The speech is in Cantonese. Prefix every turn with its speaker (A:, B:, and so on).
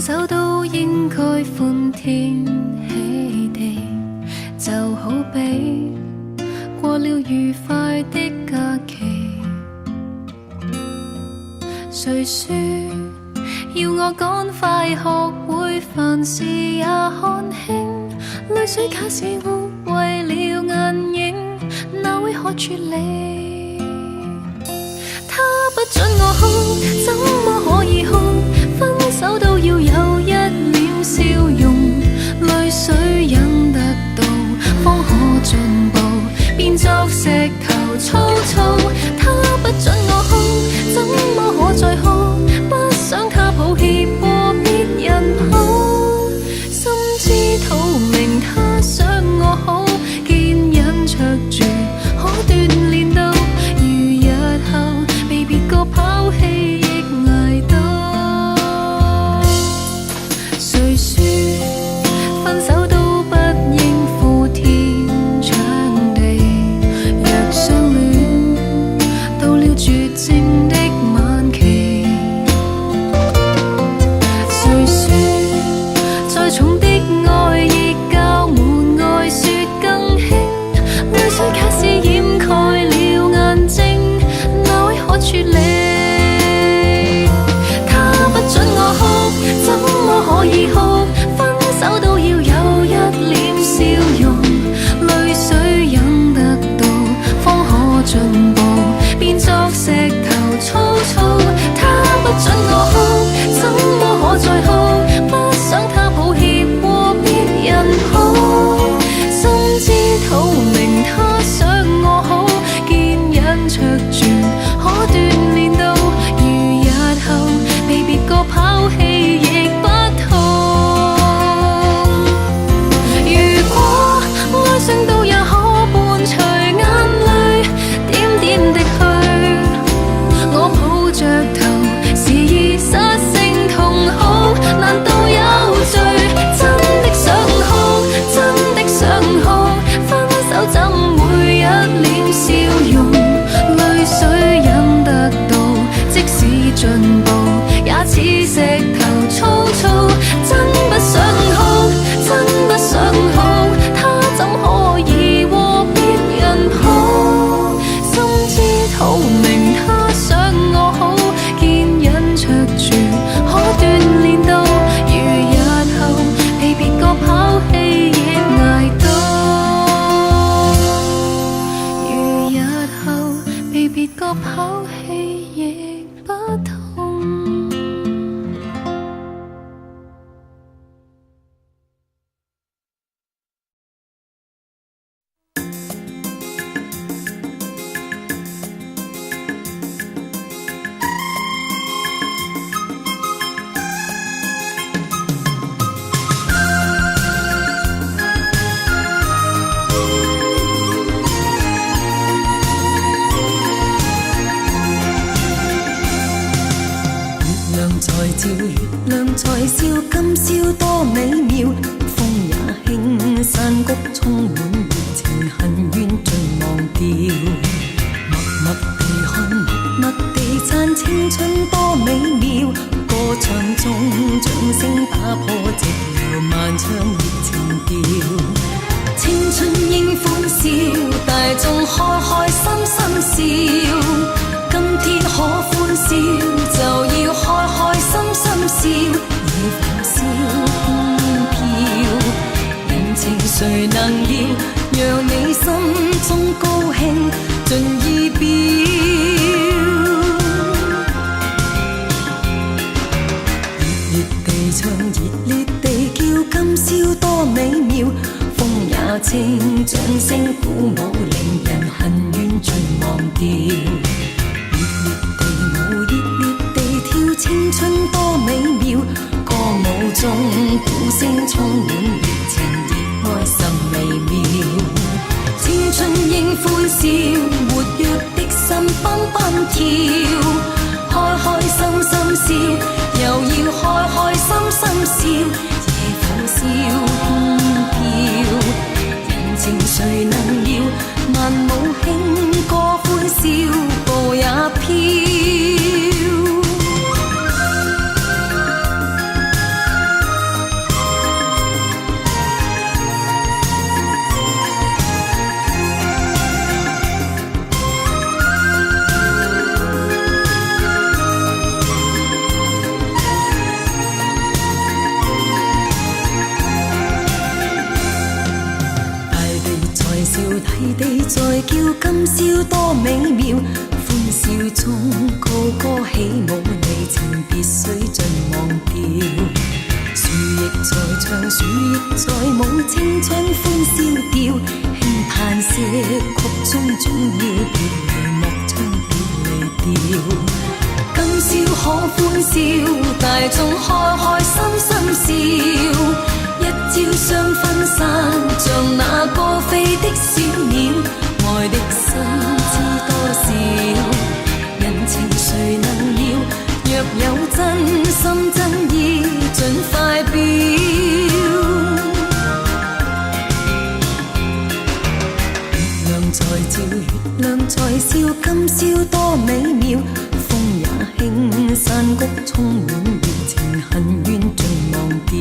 A: 手都應該歡天喜地，就好比過了愉快的假期。誰說要我趕快學會凡事也看輕？淚水假使污穢了眼影，哪會可處理？他不准我哭，怎麼可以哭？分手都要有一臉笑容，淚水忍得到，方可進步，變作石頭粗糙。他不准我哭，怎麼可再哭？不想他抱歉過別人好，心知肚明他想我好，堅忍卓住，可鍛鍊到如日後被別個拋棄亦捱到。誰說分手都不應付天長地？若相戀到了絕症的晚期，誰說再重的愛亦較門外雪更輕？淚水假使掩蓋了眼睛，哪位可處理？他不准我哭，怎麼可以哭？分手都要有一臉笑容，淚水忍得到，方可進步，變作石頭粗糙。他不准我哭，怎麼可再哭？不想他抱歉過別人好，心知肚明他想我好，堅忍卓住，可鍛鍊到如日後被別個拋棄亦不痛。如果哀傷到也可伴隨眼淚點點滴去，我抱着頭時已失聲痛哭，難道有罪？真的想哭，真的想哭，分手怎會一臉笑容？淚水忍得到，即使進步也似石頭粗糙。真不想哭，真不想哭，他怎可以和別人好？心知肚明他想我好，堅忍卓住，可鍛鍊到如日後被別個拋棄亦捱到，如日後被別個拋棄亦不痛。月亮在笑，今宵多美妙。風也輕，山谷充滿熱情，恨怨盡忘掉。默默地看，默默地讚，青春多美妙。歌唱中，掌聲打破寂寥，漫唱熱情調。青春應歡笑，大眾開開心心笑。今天可歡笑，就要開開心心笑。夜風笑輕飄，人情誰能料？讓你心中高興盡意表。熱烈地唱，熱烈地叫，今宵多美妙。風也清，掌聲鼓舞，令人恨怨盡忘掉。青春多美妙，歌舞中鼓聲充滿熱情，熱愛甚微妙。青春應歡笑，活躍的心蹦蹦跳，開開心心笑，又要開開心心笑。夜風笑輕飄，人情誰能料？萬舞輕歌歡笑，步也飄。
B: 地在叫，今宵多美妙。歡笑中高歌起舞，離情別須盡忘掉。樹亦在唱，樹亦在舞，青春歡笑調。輕嘆息曲中總要別離，莫唱別離調。今宵可歡笑，大眾開開心心笑。一朝相分散，像那歌飛的小鳥。愛的心知多少，人情誰能料？若有真心真意，盡快表。月亮在照，月亮在笑，今宵多美妙。風也輕，山谷充滿熱情，恨怨盡忘掉。